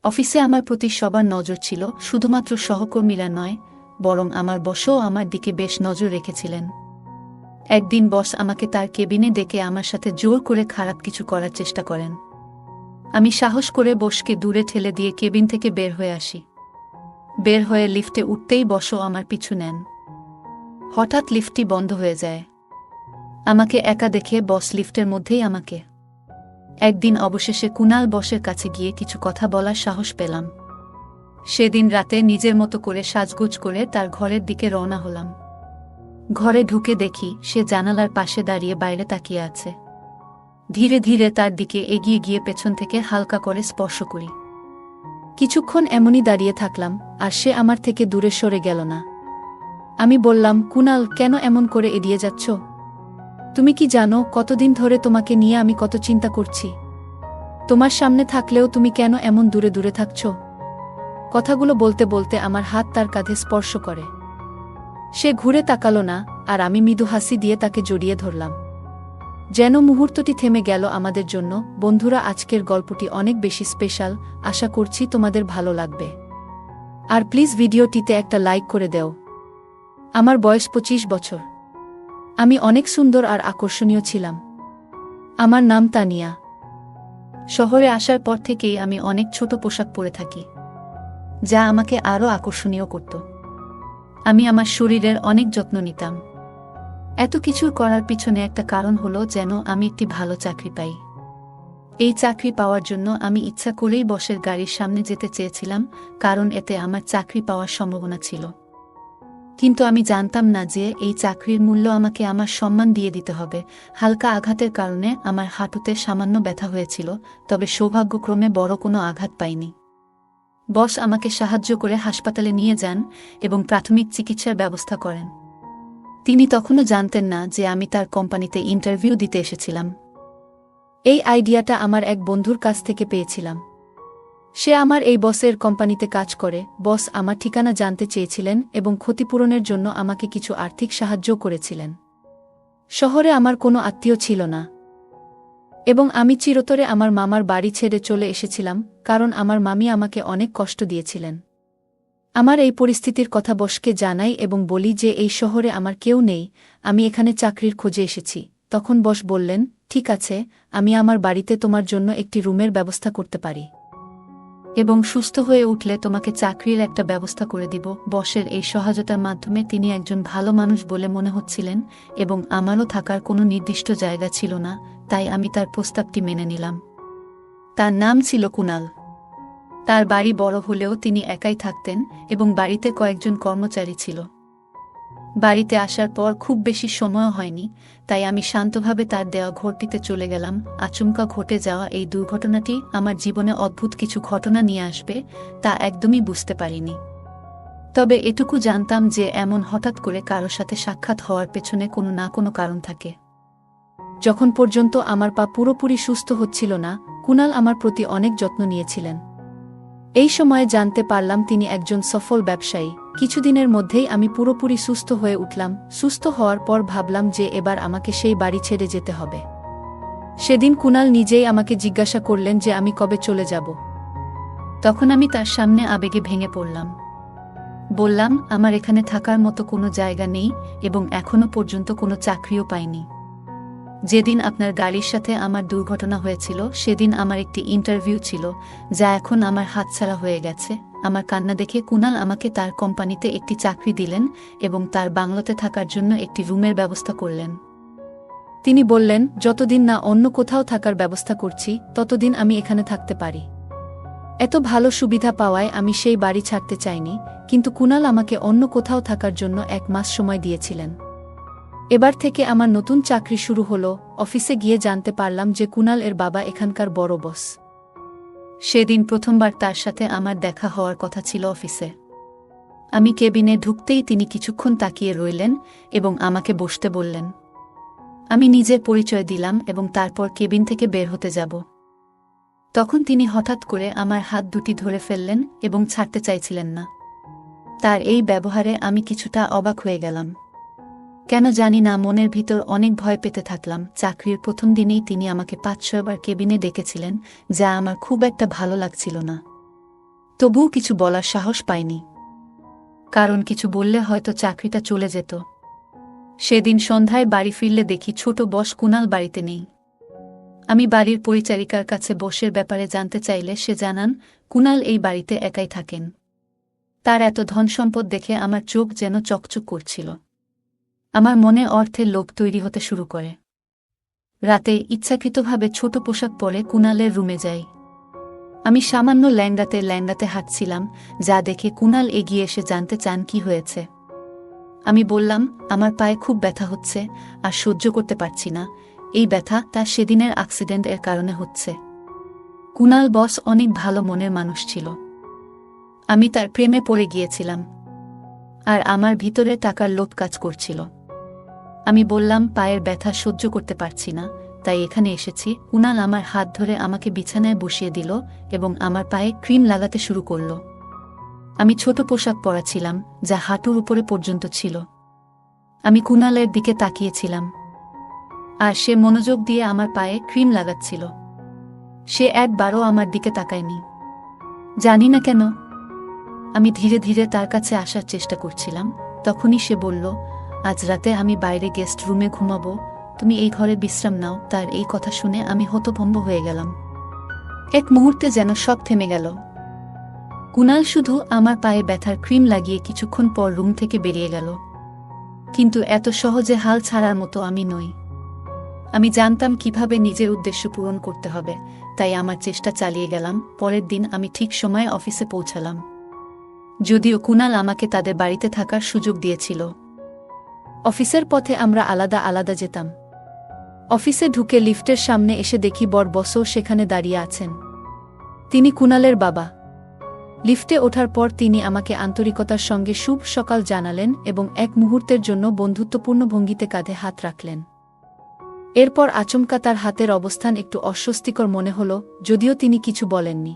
অফিসে আমার প্রতি সবার নজর ছিল, শুধুমাত্র সহকর্মীরা নয়, বরং আমার বসও আমার দিকে বেশ নজর রেখেছিলেন। একদিন বস আমাকে তার কেবিনে ডেকে আমার সাথে জোর করে খারাপ কিছু করার চেষ্টা করেন। আমি সাহস করে বসকে দূরে ঠেলে দিয়ে কেবিন থেকে বের হয়ে আসি। বের হয়ে লিফটে উঠতেই বসও আমার পিছু নেন। হঠাৎ লিফটটি বন্ধ হয়ে যায়। আমাকে একা দেখে বস লিফটের মধ্যেই আমাকে। একদিন অবশেষে কুনাল বসের কাছে গিয়ে কিছু কথা বলার সাহস পেলাম। সেদিন রাতে নিজের মতো করে সাজগোজ করে তার ঘরের দিকে রওনা হলাম। ঘরে ঢুকে দেখি সে জানালার পাশে দাঁড়িয়ে বাইরে তাকিয়ে আছে। ধীরে ধীরে তার দিকে এগিয়ে গিয়ে পেছন থেকে হালকা করে স্পর্শ করি। কিছুক্ষণ এমনই দাঁড়িয়ে থাকলাম, আর সে আমার থেকে দূরে সরে গেল না। আমি বললাম, কুনাল, কেন এমন করে এড়িয়ে যাচ্ছ? তুমি কি জানো কতদিন ধরে তোমাকে নিয়ে আমি কত চিন্তা করছি? তোমার সামনে থাকলেও তুমি কেন এমন দূরে দূরে থাকছ? কথাগুলো বলতে বলতে আমার হাত তার কাঁধে স্পর্শ করে। সে ঘুরে তাকালো না, আর আমি মৃদু হাসি দিয়ে তাকে জড়িয়ে ধরলাম। যেন মুহূর্তটি থেমে গেল আমাদের জন্য। বন্ধুরা, আজকের গল্পটি অনেক বেশি স্পেশাল। আশা করছি তোমাদের ভালো লাগবে। আর প্লিজ ভিডিওটিতে একটা লাইক করে দেও। আমার বয়স 25 বছর। আমি অনেক সুন্দর আর আকর্ষণীয় ছিলাম। আমার নাম তানিয়া। শহরে আসার পর থেকেই আমি অনেক ছোট পোশাক পরে থাকি, যা আমাকে আরও আকর্ষণীয় করত। আমি আমার শরীরের অনেক যত্ন নিতাম। এত কিছুর করার পিছনে একটা কারণ হলো যেন আমি একটি ভালো চাকরি পাই। এই চাকরি পাওয়ার জন্য আমি ইচ্ছা করেই বসের গাড়ির সামনে যেতে চেয়েছিলাম, কারণ এতে আমার চাকরি পাওয়ার সম্ভাবনা ছিল। কিন্তু আমি জানতাম না যে এই চাকরির মূল্য আমাকে আমার সম্মান দিয়ে দিতে হবে। হালকা আঘাতের কারণে আমার হাঁটুতে সামান্য ব্যথা হয়েছিল, তবে সৌভাগ্যক্রমে বড় কোনো আঘাত পাইনি। বস আমাকে সাহায্য করে হাসপাতালে নিয়ে যান এবং প্রাথমিক চিকিৎসার ব্যবস্থা করেন। তিনি তখনও জানতেন না যে আমি তার কোম্পানিতে ইন্টারভিউ দিতে এসেছিলাম। এই আইডিয়াটা আমার এক বন্ধুর কাছ থেকে পেয়েছিলাম। সে আমার এই বসের কোম্পানিতে কাজ করে। বস আমার ঠিকানা জানতে চেয়েছিলেন এবং ক্ষতিপূরণের জন্য আমাকে কিছু আর্থিক সাহায্য করেছিলেন। শহরে আমার কোনো আত্মীয় ছিল না, এবং আমি চিরতরে আমার মামার বাড়ি ছেড়ে চলে এসেছিলাম, কারণ আমার মামি আমাকে অনেক কষ্ট দিয়েছিলেন। আমার এই পরিস্থিতির কথা বসকে জানাই এবং বলি যে এই শহরে আমার কেউ নেই, আমি এখানে চাকরির খোঁজে এসেছি। তখন বস বললেন, ঠিক আছে, আমি আমার বাড়িতে তোমার জন্য একটি রুমের ব্যবস্থা করতে পারি, এবং সুস্থ হয়ে উঠলে তোমাকে চাকরির একটা ব্যবস্থা করে দিব। বসের এই সহায়তার মাধ্যমে তিনি একজন ভালো মানুষ বলে মনে হচ্ছিলেন, এবং আমারও থাকার কোনো নির্দিষ্ট জায়গা ছিল না, তাই আমি তার প্রস্তাবটি মেনে নিলাম। তার নাম ছিল কুনাল। তার বাড়ি বড় হলেও তিনি একাই থাকতেন এবং বাড়িতে কয়েকজন কর্মচারী ছিল। বাড়িতে আসার পর খুব বেশি সময়ও হয়নি, তাই আমি শান্তভাবে তার দেওয়া ঘরটিতে চলে গেলাম। আচমকা ঘটে যাওয়া এই দুর্ঘটনাটি আমার জীবনে অদ্ভুত কিছু ঘটনা নিয়ে আসবে তা একদমই বুঝতে পারিনি। তবে এটুকু জানতাম যে এমন হঠাৎ করে কারো সাথে সাক্ষাৎ হওয়ার পেছনে কোনো না কোনো কারণ থাকে। যখন পর্যন্ত আমার পা পুরোপুরি সুস্থ হচ্ছিল না, কুনাল আমার প্রতি অনেক যত্ন নিয়েছিলেন। এই সময়ে জানতে পারলাম তিনি একজন সফল ব্যবসায়ী। কিছুদিনের মধ্যেই আমি পুরোপুরি সুস্থ হয়ে উঠলাম। সুস্থ হওয়ার পর ভাবলাম যে এবার আমাকে সেই বাড়ি ছেড়ে যেতে হবে। সেদিন কুনাল নিজেই আমাকে জিজ্ঞাসা করলেন যে আমি কবে চলে যাব। তখন আমি তার সামনে আবেগে ভেঙে পড়লাম। বললাম, আমার এখানে থাকার মতো কোনো জায়গা নেই এবং এখনো পর্যন্ত কোনো চাকরিও পাইনি। যেদিন আপনার গাড়ির সাথে আমার দুর্ঘটনা হয়েছিল সেদিন আমার একটি ইন্টারভিউ ছিল, যা এখন আমার হাতছাড়া হয়ে গেছে। আমার কান্না দেখে কুনাল আমাকে তার কোম্পানিতে একটি চাকরি দিলেন এবং তার বাংলোতে থাকার জন্য একটি রুমের ব্যবস্থা করলেন। তিনি বললেন, যতদিন না অন্য কোথাও থাকার ব্যবস্থা করছি ততদিন আমি এখানে থাকতে পারি। এত ভালো সুবিধা পাওয়ায় আমি সেই বাড়ি ছাড়তে চাইনি, কিন্তু কুনাল আমাকে অন্য কোথাও থাকার জন্য 1 মাস সময় দিয়েছিলেন। এবার থেকে আমার নতুন চাকরি শুরু হলো। অফিসে গিয়ে জানতে পারলাম যে কুনাল এর বাবা এখানকার বড় বস। সেদিন প্রথমবার তার সাথে আমার দেখা হওয়ার কথা ছিল অফিসে। আমি কেবিনে ঢুকতেই তিনি কিছুক্ষণ তাকিয়ে রইলেন এবং আমাকে বসতে বললেন। আমি নিজের পরিচয় দিলাম এবং তারপর কেবিন থেকে বের হতে যাব। তখন তিনি হঠাৎ করে আমার হাত দুটি ধরে ফেললেন এবং ছাড়তে চাইছিলেন না। তার এই ব্যবহারে আমি কিছুটা অবাক হয়ে গেলাম। কেন জানি না মনের ভিতর অনেক ভয় পেতে থাকলাম। চাকরির প্রথম দিনেই তিনি আমাকে 5-6 বার কেবিনে ডেকেছিলেন, যা আমার খুব একটা ভালো লাগছিল না। তবুও কিছু বলার সাহস পাইনি, কারণ কিছু বললে হয়তো চাকরিটা চলে যেত। সেদিন সন্ধ্যায় বাড়ি ফিরলে দেখি ছোট বস কুনাল বাড়িতে নেই। আমি বাড়ির পরিচারিকার কাছে বসের ব্যাপারে জানতে চাইলে সে জানান কুনাল এই বাড়িতে একাই থাকেন। তার এত ধনসম্পদ দেখে আমার চোখ যেন চকচক করছিল। আমার মনে অর্থের লোভ তৈরি হতে শুরু করে। রাতে ইচ্ছাকৃতভাবে ছোট পোশাক পরে কুনালের রুমে যাই। আমি সামান্য ল্যাংড়াতে হাঁটছিলাম, যা দেখে কুনাল এগিয়ে এসে জানতে চান কি হয়েছে। আমি বললাম, আমার পায়ে খুব ব্যথা হচ্ছে আর সহ্য করতে পারছি না। এই ব্যথা তার সেদিনের অ্যাক্সিডেন্ট এর কারণে হচ্ছে। কুনাল বস অনেক ভালো মনের মানুষ ছিল। আমি তার প্রেমে পড়ে গিয়েছিলাম, আর আমার ভিতরে টাকার লোভ কাজ করছিল। আমি বললাম, পায়ের ব্যথা সহ্য করতে পারছি না, তাই এখানে এসেছি। কুনাল আমার হাত ধরে আমাকে বিছানায় বসিয়ে দিল এবং আমার পায়ে ক্রিম লাগাতে শুরু করল। আমি ছোট পোশাক পরা ছিলাম, যা হাঁটুর উপরে পর্যন্ত ছিল। আমি কুনালের দিকে তাকিয়েছিলাম, আর সে মনোযোগ দিয়ে আমার পায়ে ক্রিম লাগাচ্ছিল। সে একবারও আমার দিকে তাকায়নি। জানি না কেন। আমি ধীরে ধীরে তার কাছে আসার চেষ্টা করছিলাম। তখনই সে বলল, আজ রাতে আমি বাইরে গেস্ট রুমে ঘুমাবো, তুমি এই ঘরে বিশ্রাম নাও। তার এই কথা শুনে আমি হতভম্ব হয়ে গেলাম। এক মুহূর্তে যেন সব থেমে গেল। কুনাল শুধু আমার পায়ে ব্যথার ক্রিম লাগিয়ে কিছুক্ষণ পর রুম থেকে বেরিয়ে গেল। কিন্তু এত সহজে হাল ছাড়ার মতো আমি নই। আমি জানতাম কিভাবে নিজের উদ্দেশ্য পূরণ করতে হবে, তাই আমার চেষ্টা চালিয়ে গেলাম। পরের দিন আমি ঠিক সময়ে অফিসে পৌঁছালাম, যদিও কুনাল আমাকে তাদের বাড়িতে থাকার সুযোগ দিয়েছিল। অফিসের পথে আমরা আলাদা আলাদা যেতাম। অফিসে ঢুকে লিফটের সামনে এসে দেখি বড় বসও সেখানে দাঁড়িয়ে আছেন। তিনি কুনালের বাবা। লিফটে ওঠার পর তিনি আমাকে আন্তরিকতার সঙ্গে শুভ সকাল জানালেন এবং এক মুহূর্তের জন্য বন্ধুত্বপূর্ণ ভঙ্গিতে কাঁধে হাত রাখলেন। এরপর আচমকা তার হাতের অবস্থান একটু অস্বস্তিকর মনে হল, যদিও তিনি কিছু বলেননি।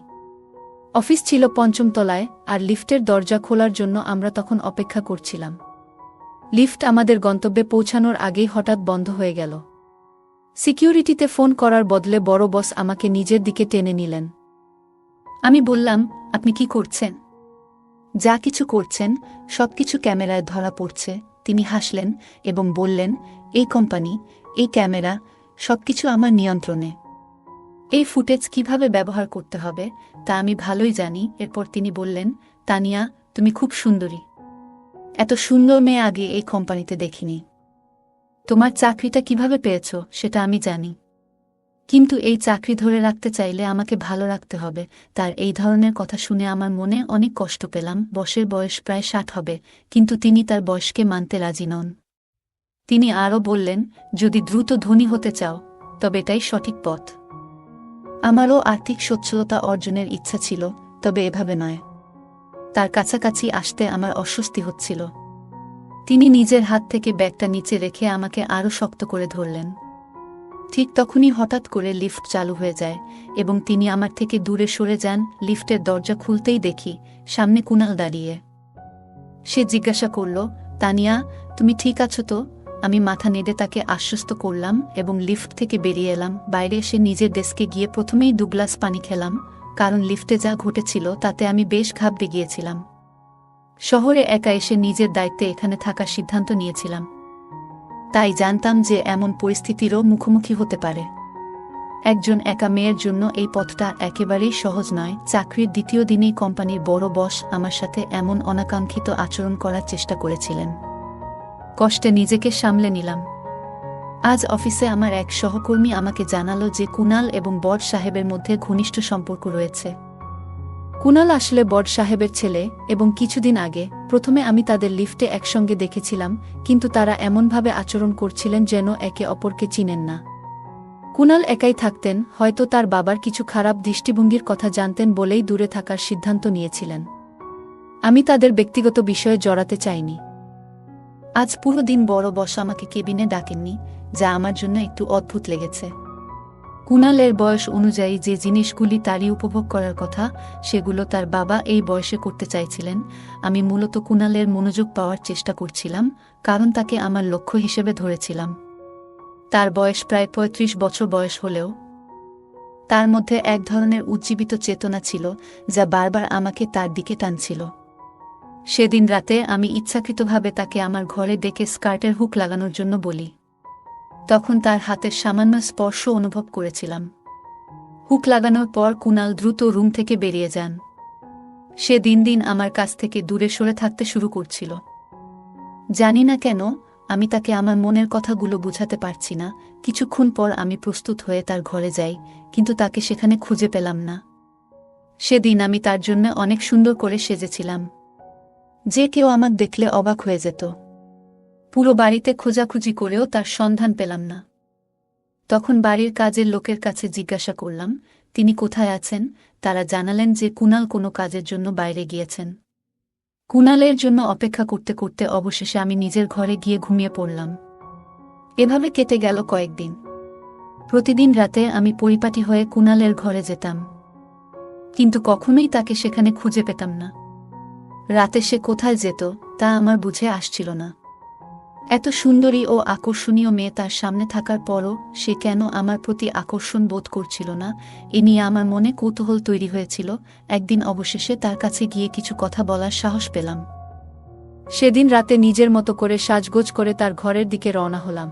অফিস ছিল ৫ম তলায়, আর লিফটের দরজা খোলার জন্য আমরা তখন অপেক্ষা করছিলাম। লিফট আমাদের গন্তব্যে পৌঁছানোর আগেই হঠাৎ বন্ধ হয়ে গেল। সিকিউরিটিতে ফোন করার বদলে বড় বস আমাকে নিজের দিকে টেনে নিলেন। আমি বললাম, আপনি কি করছেন? যা কিছু করছেন সবকিছু ক্যামেরায় ধরা পড়ছে। তিনি হাসলেন এবং বললেন, এই কোম্পানি, এই ক্যামেরা, সবকিছু আমার নিয়ন্ত্রণে। এই ফুটেজ কিভাবে ব্যবহার করতে হবে তা আমি ভালোই জানি। এরপর তিনি বললেন, তানিয়া, তুমি খুব সুন্দরী। এত সুন্দর মেয়ে আগে এই কোম্পানিতে দেখিনি। তোমার চাকরিটা কিভাবে পেয়েছ সেটা আমি জানি, কিন্তু এই চাকরি ধরে রাখতে চাইলে আমাকে ভালো রাখতে হবে। তার এই ধরনের কথা শুনে আমার মনে অনেক কষ্ট পেলাম। বসের বয়স প্রায় ৬০ হবে, কিন্তু তিনি তার বয়সকে মানতে রাজি নন। তিনি আরও বললেন, যদি দ্রুত ধনী হতে চাও তবে এটাই সঠিক পথ। আমারও আর্থিক সচ্ছলতা অর্জনের ইচ্ছা ছিল, তবে এভাবে নয়। তার কাছাকাছি আসতে আমার অস্বস্তি হচ্ছিল। তিনি নিজের হাত থেকে ব্যাগটা নিচে রেখে আমাকে আরও শক্ত করে ধরলেন। ঠিক তখনই হঠাৎ করে লিফট চালু হয়ে যায় এবং তিনি আমার থেকে দূরে সরে যান। লিফটের দরজা খুলতেই দেখি সামনে কুনাল দাঁড়িয়ে। সে জিজ্ঞাসা করল, তানিয়া, তুমি ঠিক আছো তো? আমি মাথা নেড়ে তাকে আশ্বস্ত করলাম এবং লিফট থেকে বেরিয়ে এলাম। বাইরে এসে নিজের ডেস্কে গিয়ে প্রথমেই ২ গ্লাস পানি খেলাম, কারণ লিফটে যা ঘটেছিল তাতে আমি বেশ ঘাবড়ে গিয়েছিলাম। শহরে একা এসে নিজের দায়িত্বে এখানে থাকার সিদ্ধান্ত নিয়েছিলাম, তাই জানতাম যে এমন পরিস্থিতিরও মুখোমুখি হতে পারে। একজন একা মেয়ের জন্য এই পথটা একেবারেই সহজ নয়। চাকরির দ্বিতীয় দিনেই কোম্পানির বড় বস আমার সাথে এমন অনাকাঙ্ক্ষিত আচরণ করার চেষ্টা করেছিলেন। কষ্টে নিজেকে সামলে নিলাম। আজ অফিসে আমার এক সহকর্মী আমাকে জানালো যে কুনাল এবং বড় সাহেবের মধ্যে ঘনিষ্ঠ সম্পর্ক রয়েছে। কুনাল আসলে বড় সাহেবের ছেলে এবং কিছুদিন আগে প্রথমে আমি তাদের লিফটে একসঙ্গে দেখেছিলাম, কিন্তু তারা এমনভাবে আচরণ করছিলেন যেন একে অপরকে চিনেন না। কুনাল একাই থাকতেন, হয়তো তার বাবার কিছু খারাপ দৃষ্টিভঙ্গির কথা জানতেন বলেই দূরে থাকার সিদ্ধান্ত নিয়েছিলেন। আমি তাদের ব্যক্তিগত বিষয়ে জড়াতে চাইনি। আজ পুরো দিন বড় বস আমাকে কেবিনে ডাকেননি, যা আমার জন্য একটু অদ্ভুত লেগেছে। কুনালের বয়স অনুযায়ী যে জিনিসগুলি তারই উপভোগ করার কথা, সেগুলো তার বাবা এই বয়সে করতে চাইছিলেন। আমি মূলত কুনালের মনোযোগ পাওয়ার চেষ্টা করছিলাম, কারণ তাকে আমার লক্ষ্য হিসেবে ধরেছিলাম। তার বয়স প্রায় ৩৫ বছর বয়স হলেও তার মধ্যে এক ধরনের উজ্জীবিত চেতনা ছিল যা বারবার আমাকে তার দিকে টানছিল। সেদিন রাতে আমি ইচ্ছাকৃতভাবে তাকে আমার ঘরে ডেকে স্কার্টের হুক লাগানোর জন্য বলি। তখন তার হাতের সামান্য স্পর্শ অনুভব করেছিলাম। হুক লাগানোর পর কুনাল দ্রুত রুম থেকে বেরিয়ে যান। সে দিন দিন আমার কাছ থেকে দূরে সরে থাকতে শুরু করছিল। জানি না কেন আমি তাকে আমার মনের কথাগুলো বুঝাতে পারছি না। কিছুক্ষণ পর আমি প্রস্তুত হয়ে তার ঘরে যাই, কিন্তু তাকে সেখানে খুঁজে পেলাম না। সেদিন আমি তার জন্য অনেক সুন্দর করে সেজেছিলাম, যে কেউ আমাকে দেখলে অবাক হয়ে যেত। পুরো বাড়িতে খোঁজাখুঁজি করেও তার সন্ধান পেলাম না। তখন বাড়ির কাজের লোকের কাছে জিজ্ঞাসা করলাম তিনি কোথায় আছেন। তারা জানালেন যে কুনাল কোনো কাজের জন্য বাইরে গিয়েছেন। কুনালের জন্য অপেক্ষা করতে করতে অবশেষে আমি নিজের ঘরে গিয়ে ঘুমিয়ে পড়লাম। এভাবে কেটে গেল কয়েকদিন। প্রতিদিন রাতে আমি পরিপাটি হয়ে কুনালের ঘরে যেতাম, কিন্তু কখনোই তাকে সেখানে খুঁজে পেতাম না। রাতে সে কোথায় যেত তা আমার বুঝে আসছিল না। এত সুন্দরী ও আকর্ষণীয় মেয়ে তার সামনে থাকার পরও সে কেন আমার প্রতি আকর্ষণ বোধ করছিল না, এ নিয়ে আমার মনে কৌতূহল তৈরি হয়েছিল। একদিন অবশেষে তার কাছে গিয়ে কিছু কথা বলার সাহস পেলাম। সেদিন রাতে নিজের মতো করে সাজগোজ করে তার ঘরের দিকে রওনা হলাম।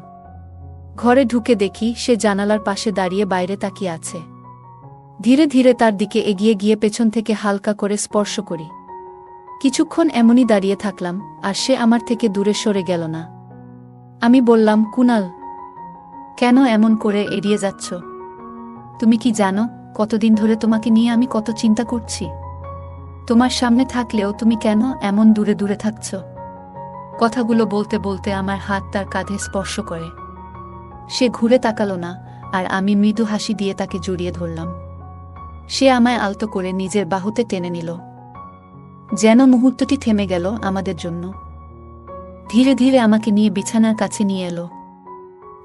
ঘরে ঢুকে দেখি সে জানালার পাশে দাঁড়িয়ে বাইরে তাকিয়ে আছে। ধীরে ধীরে তার দিকে এগিয়ে গিয়ে পেছন থেকে হালকা করে স্পর্শ করি। কিছুক্ষণ এমনই দাঁড়িয়ে থাকলাম, আর সে আমার থেকে দূরে সরে গেল না। আমি বললাম, কুনাল, কেন এমন করে এড়িয়ে যাচ্ছ? তুমি কি জানো কতদিন ধরে তোমাকে নিয়ে আমি কত চিন্তা করছি? তোমার সামনে থাকলেও তুমি কেন এমন দূরে দূরে থাকছ? কথাগুলো বলতে বলতে আমার হাত তার কাঁধে স্পর্শ করে। সে ঘুরে তাকালো না, আর আমি মৃদু হাসি দিয়ে তাকে জড়িয়ে ধরলাম। সে আমায় আলতো করে নিজের বাহুতে টেনে নিল, যেন মুহূর্তটি থেমে গেল আমাদের জন্য। ধীরে ধীরে আমাকে নিয়ে বিছানার কাছে নিয়ে এলো।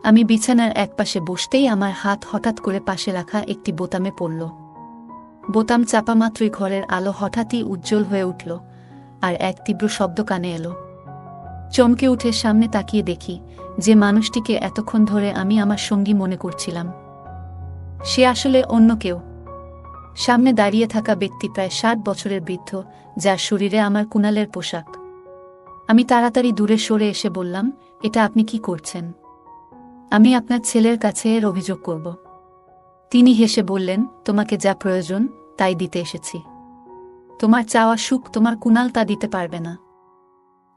আমি বিছানার একপাশে বসতেই আমার হাত হঠাৎ করে পাশে রাখা একটি বোতামে পড়ল। বোতাম চাপা মাত্রই ঘরের আলো হঠাৎই উজ্জ্বল হয়ে উঠল, আর এক তীব্র শব্দ কানে এলো। চমকে উঠে সামনে তাকিয়ে দেখি যে মানুষটিকে এতক্ষণ ধরে আমি আমার সঙ্গী মনে করছিলাম, সে আসলে অন্য কেউ। সামনে দাঁড়িয়ে থাকা ব্যক্তি প্রায় 60 বছরের বৃদ্ধ, যার শরীরে আমার কুনালের পোশাক। আমি তাড়াতাড়ি দূরে সরে এসে বললাম, এটা আপনি কি করছেন? আমি আপনার ছেলের কাছে এর অভিযোগ করব। তিনি হেসে বললেন, তোমাকে যা প্রয়োজন তাই দিতে এসেছি। তোমার চাওয়া সুখ তোমার কুনাল তা দিতে পারবে না।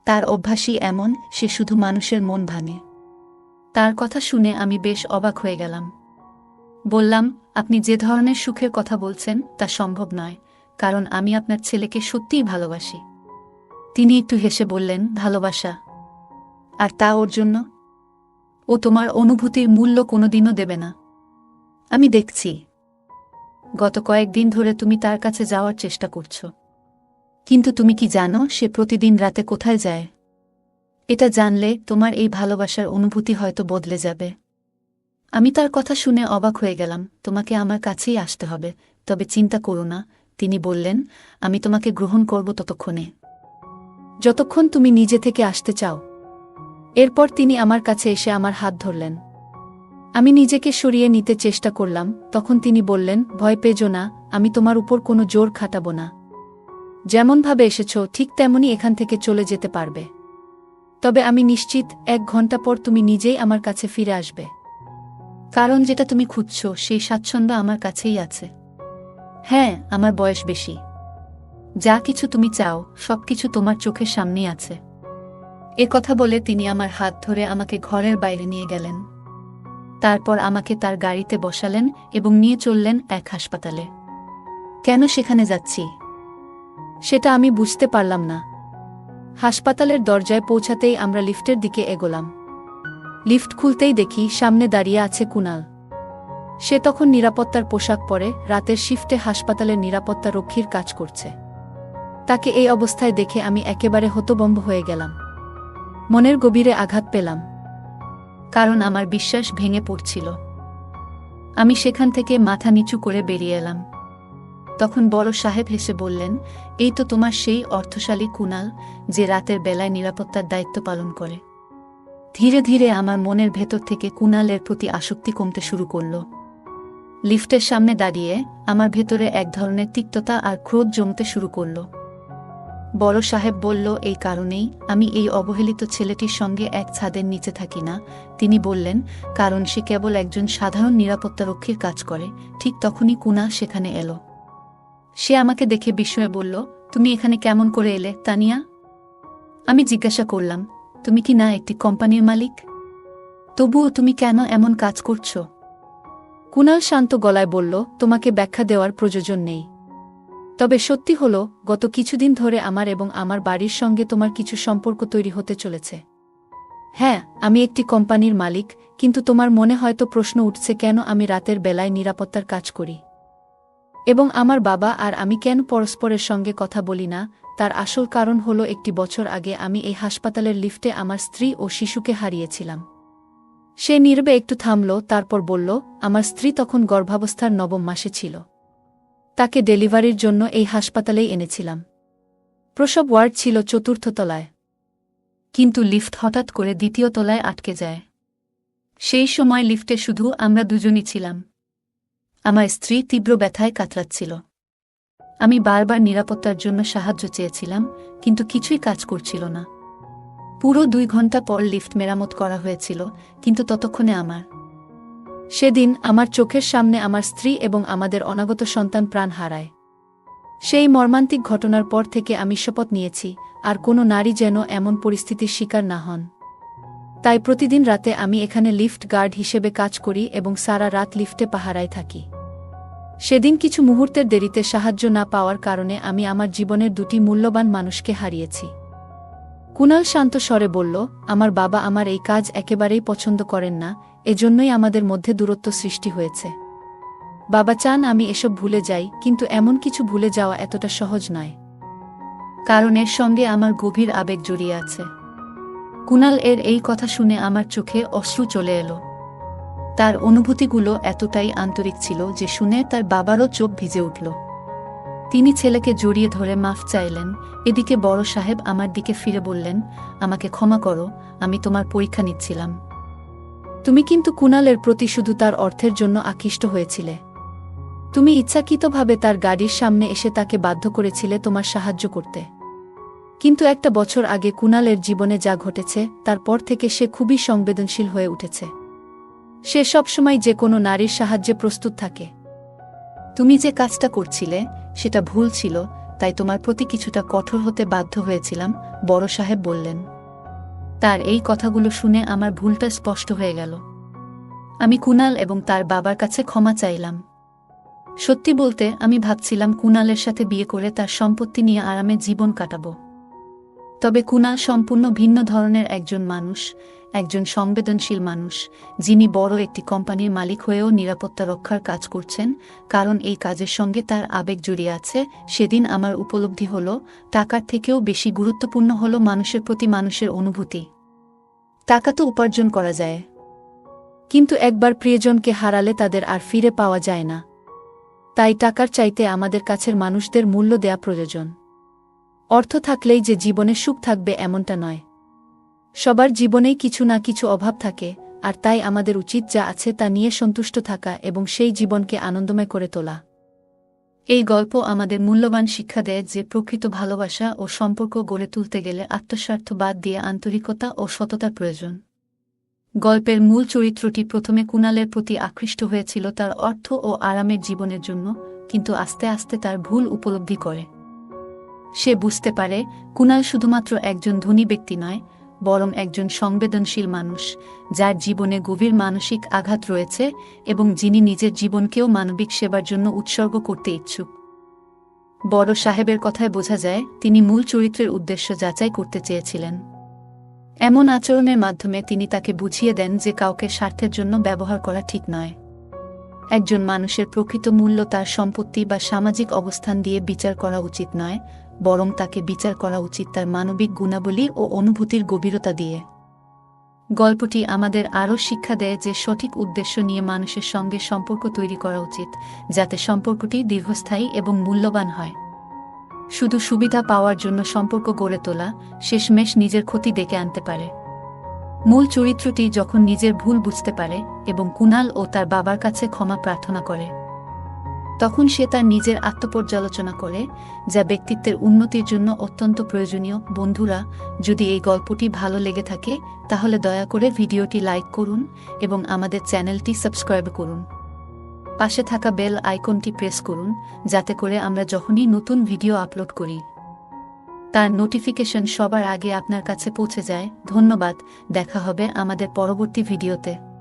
তার অভ্যাসই এমন, সে শুধু মানুষের মন ভাঙে। তার কথা শুনে আমি বেশ অবাক হয়ে গেলাম। বললাম, আপনি যে ধরনের সুখের কথা বলছেন তা সম্ভব নয়, কারণ আমি আপনার ছেলেকে সত্যিই ভালোবাসি। তিনি একটু হেসে বললেন, ভালোবাসা? আর তা ওর জন্য? ও তোমার অনুভূতির মূল্য কোনোদিনও দেবে না। আমি দেখছি গত কয়েকদিন ধরে তুমি তার কাছে যাওয়ার চেষ্টা করছো, কিন্তু তুমি কি জানো সে প্রতিদিন রাতে কোথায় যায়? এটা জানলে তোমার এই ভালোবাসার অনুভূতি হয়তো বদলে যাবে। আমি তার কথা শুনে অবাক হয়ে গেলাম। তোমাকে আমার কাছেই আসতে হবে, তবে চিন্তা করো না, তিনি বললেন, আমি তোমাকে গ্রহণ করব ততক্ষণে, যতক্ষণ তুমি নিজে থেকে আসতে চাও। এরপর তিনি আমার কাছে এসে আমার হাত ধরলেন। আমি নিজেকে সরিয়ে নিতে চেষ্টা করলাম। তখন তিনি বললেন, ভয় পেজো না, আমি তোমার উপর কোনো জোর খাটাবো না। যেমনভাবে এসেছ ঠিক তেমনই এখান থেকে চলে যেতে পারবে। তবে আমি নিশ্চিত 1 ঘন্টা পর তুমি নিজেই আমার কাছে ফিরে আসবে, কারণ যেটা তুমি খুঁজছ সেই স্বাচ্ছন্দ্য আমার কাছেই আছে। হ্যাঁ, আমার বয়স বেশি, যা কিছু তুমি চাও সবকিছু তোমার চোখের সামনেই আছে। এ কথা বলে তিনি আমার হাত ধরে আমাকে ঘরের বাইরে নিয়ে গেলেন। তারপর আমাকে তার গাড়িতে বসালেন এবং নিয়ে চললেন এক হাসপাতালে। কেন সেখানে যাচ্ছি সেটা আমি বুঝতে পারলাম না। হাসপাতালের দরজায় পৌঁছাতেই আমরা লিফটের দিকে এগোলাম। লিফট খুলতেই দেখি সামনে দাঁড়িয়ে আছে কুনাল। সে তখন নিরাপত্তার পোশাক পরে রাতের শিফটে হাসপাতালের নিরাপত্তা রক্ষীর কাজ করছে। তাকে এই অবস্থায় দেখে আমি একেবারে হতভম্ব হয়ে গেলাম। মনের গভীরে আঘাত পেলাম, কারণ আমার বিশ্বাস ভেঙে পড়ছিল। আমি সেখান থেকে মাথা নিচু করে বেরিয়ে এলাম। তখন বড় সাহেব হেসে বললেন, এই তো তোমার সেই অর্থশালী কুনাল, যে রাতের বেলায় নিরাপত্তার দায়িত্ব পালন করে। ধীরে ধীরে আমার মনের ভেতর থেকে কুনালের প্রতি আসক্তি কমতে শুরু করল। লিফটের সামনে দাঁড়িয়ে আমার ভেতরে এক ধরনের তিক্ততা আর ক্রোধ জমতে শুরু করল। বড় সাহেব বলল, এই কারণেই আমি এই অবহেলিত ছেলেটির সঙ্গে এক ছাদের নিচে থাকি না। তিনি বললেন, কারণ সে কেবল একজন সাধারণ নিরাপত্তারক্ষীর কাজ করে। ঠিক তখনই কুনা সেখানে এলো। সে আমাকে দেখে বিস্ময়ে বলল, তুমি এখানে কেমন করে এলে তানিয়া? আমি জিজ্ঞাসা করলাম, তুমি কি না একটি কোম্পানির মালিক? তবুও তুমি কেন এমন কাজ করছো? কুনাল শান্ত গলায় বলল, তোমাকে ব্যাখ্যা দেওয়ার প্রয়োজন নেই। তবে সত্যি হলো, গত কিছুদিন ধরে আমার এবং আমার বাড়ির সঙ্গে তোমার কিছু সম্পর্ক তৈরি হতে চলেছে। হ্যাঁ, আমি একটি কোম্পানির মালিক, কিন্তু তোমার মনে হয়তো প্রশ্ন উঠছে কেন আমি রাতের বেলায় নিরাপত্তার কাজ করি এবং আমার বাবা আর আমি কেন পরস্পরের সঙ্গে কথা বলি না। তার আসল কারণ হলো, একটি বছর আগে আমি এই হাসপাতালের লিফটে আমার স্ত্রী ও শিশুকে হারিয়েছিলাম। সে নীরবে একটু থামল, তারপর বলল, আমার স্ত্রী তখন গর্ভাবস্থার 9ম মাসে ছিল। তাকে ডেলিভারির জন্য এই হাসপাতালেই এনেছিলাম। প্রসব ওয়ার্ড ছিল 4র্থ তলায়, কিন্তু লিফট হঠাৎ করে 2য় তলায় আটকে যায়। সেই সময় লিফটে শুধু আমরা দুজনই ছিলাম। আমার স্ত্রী তীব্র ব্যথায় কাতরাচ্ছিল। আমি বারবার নিরাপত্তার জন্য সাহায্য চেয়েছিলাম, কিন্তু কিছুই কাজ করছিল না। পুরো 2 ঘন্টা পর লিফট মেরামত করা হয়েছিল, কিন্তু ততক্ষণে সেদিন আমার চোখের সামনে আমার স্ত্রী এবং আমাদের অনাগত সন্তান প্রাণ হারায়। সেই মর্মান্তিক ঘটনার পর থেকে আমি শপথ নিয়েছি, আর কোনো নারী যেন এমন পরিস্থিতির শিকার না হন। তাই প্রতিদিন রাতে আমি এখানে লিফট গার্ড হিসেবে কাজ করি এবং সারা রাত লিফটে পাহারায় থাকি। সেদিন কিছু মুহূর্তের দেরিতে সাহায্য না পাওয়ার কারণে আমি আমার জীবনের 2টি মূল্যবান মানুষকে হারিয়েছি। কুনাল শান্ত স্বরে বলল, আমার বাবা আমার এই কাজ একেবারেই পছন্দ করেন না, এজন্যই আমাদের মধ্যে দূরত্ব সৃষ্টি হয়েছে। বাবা চান আমি এসব ভুলে যাই, কিন্তু এমন কিছু ভুলে যাওয়া এতটা সহজ নয়, কারণ এর সঙ্গে আমার গভীর আবেগ জড়িয়ে আছে। কুনাল এর এই কথা শুনে আমার চোখে অশ্রু চলে এলো। তার অনুভূতিগুলো এতটাই আন্তরিক ছিল যে শুনে তার বাবারও চোখ ভিজে উঠল। তিনি ছেলেকে জড়িয়ে ধরে মাফ চাইলেন। এদিকে বড় সাহেব আমার দিকে ফিরে বললেন, আমাকে ক্ষমা করো, আমি তোমার পরীক্ষা নিচ্ছিলাম। তুমি কিন্তু কুনালের প্রতি শুধু তার অর্থের জন্য আকৃষ্ট হয়েছিলে। তুমি ইচ্ছাকৃতভাবে তার গাড়ির সামনে এসে তাকে বাধ্য করেছিলে তোমার সাহায্য করতে। কিন্তু একটা বছর আগে কুনালের জীবনে যা ঘটেছে, তারপর থেকে সে খুবই সংবেদনশীল হয়ে উঠেছে। সে সবসময় যে কোনো নারীর সাহায্যে প্রস্তুত থাকে। তুমি যে কাজটা করছিলে সেটা ভুল ছিল, তাই তোমার প্রতি কিছুটা কঠোর হতে বাধ্য হয়েছিলাম, বড় সাহেব বললেন। তার এই কথাগুলো শুনে আমার ভুলটা স্পষ্ট হয়ে গেল। আমি কুনাল এবং তার বাবার কাছে ক্ষমা চাইলাম। সত্যি বলতে, আমি ভাবছিলাম কুনালের সাথে বিয়ে করে তার সম্পত্তি নিয়ে আরামে জীবন কাটাবো। তবে কুনাল সম্পূর্ণ ভিন্ন ধরনের একজন মানুষ, একজন সংবেদনশীল মানুষ, যিনি বড় একটি কোম্পানির মালিক হয়েও নিরাপত্তা রক্ষার কাজ করছেন, কারণ এই কাজের সঙ্গে তার আবেগ জড়িয়ে আছে। সেদিন আমার উপলব্ধি হলো, টাকার থেকেও বেশি গুরুত্বপূর্ণ হলো মানুষের প্রতি মানুষের অনুভূতি। টাকা তো উপার্জন করা যায়, কিন্তু একবার প্রিয়জনকে হারালে তাদের আর ফিরে পাওয়া যায় না। তাই টাকার চাইতে আমাদের কাছের মানুষদের মূল্য দেয়া প্রয়োজন। অর্থ থাকলেই যে জীবনে সুখ থাকবে এমনটা নয়। সবার জীবনেই কিছু না কিছু অভাব থাকে, আর তাই আমাদের উচিত যা আছে তা নিয়ে সন্তুষ্ট থাকা এবং সেই জীবনকে আনন্দময় করে তোলা। এই গল্প আমাদের মূল্যবান শিক্ষা দেয় যে প্রকৃত ভালোবাসা ও সম্পর্ক গড়ে তুলতে গেলে আত্মস্বার্থ বাদ দিয়ে আন্তরিকতা ও সততার প্রয়োজন। গল্পের মূল চরিত্রটি প্রথমে কুনালের প্রতি আকৃষ্ট হয়েছিল তার অর্থ ও আরামের জীবনের জন্য, কিন্তু আস্তে আস্তে তার ভুল উপলব্ধি করে। সে বুঝতে পারে কুনাল শুধুমাত্র একজন ধনী ব্যক্তি নয়, বরং একজন সংবেদনশীল মানুষ, যার জীবনে গভীর মানসিক আঘাত রয়েছে এবং যিনি নিজের জীবনকেও মানবিক সেবার জন্য উৎসর্গ করতে ইচ্ছুক। বড় সাহেবের কথায় বোঝা যায় তিনি মূল চরিত্রের উদ্দেশ্য যাচাই করতে চেয়েছিলেন। এমন আচরণের মাধ্যমে তিনি তাকে বুঝিয়ে দেন যে কাউকে স্বার্থের জন্য ব্যবহার করা ঠিক নয়। একজন মানুষের প্রকৃত মূল্য তার সম্পত্তি বা সামাজিক অবস্থান দিয়ে বিচার করা উচিত নয়, বরং তাকে বিচার করা উচিত তার মানবিক গুণাবলী ও অনুভূতির গভীরতা দিয়ে। গল্পটি আমাদের আরও শিক্ষা দেয় যে সঠিক উদ্দেশ্য নিয়ে মানুষের সঙ্গে সম্পর্ক তৈরি করা উচিত, যাতে সম্পর্কটি দীর্ঘস্থায়ী এবং মূল্যবান হয়। শুধু সুবিধা পাওয়ার জন্য সম্পর্ক গড়ে তোলা শেষমেশ নিজের ক্ষতি ডেকে আনতে পারে। মূল চরিত্রটি যখন নিজের ভুল বুঝতে পারে এবং কুনাল ও তার বাবার কাছে ক্ষমা প্রার্থনা করে, তখন সে তার নিজের আত্মপর্যালোচনা করে, যা ব্যক্তিত্বের উন্নতির জন্য অত্যন্ত প্রয়োজনীয়। বন্ধুরা, যদি এই গল্পটি ভালো লেগে থাকে তাহলে দয়া করে ভিডিওটি লাইক করুন এবং আমাদের চ্যানেলটি সাবস্ক্রাইব করুন। পাশে থাকা বেল আইকনটি প্রেস করুন, যাতে করে আমরা যখনই নতুন ভিডিও আপলোড করি তার নোটিফিকেশন সবার আগে আপনার কাছে পৌঁছে যায়। ধন্যবাদ, দেখা হবে আমাদের পরবর্তী ভিডিওতে।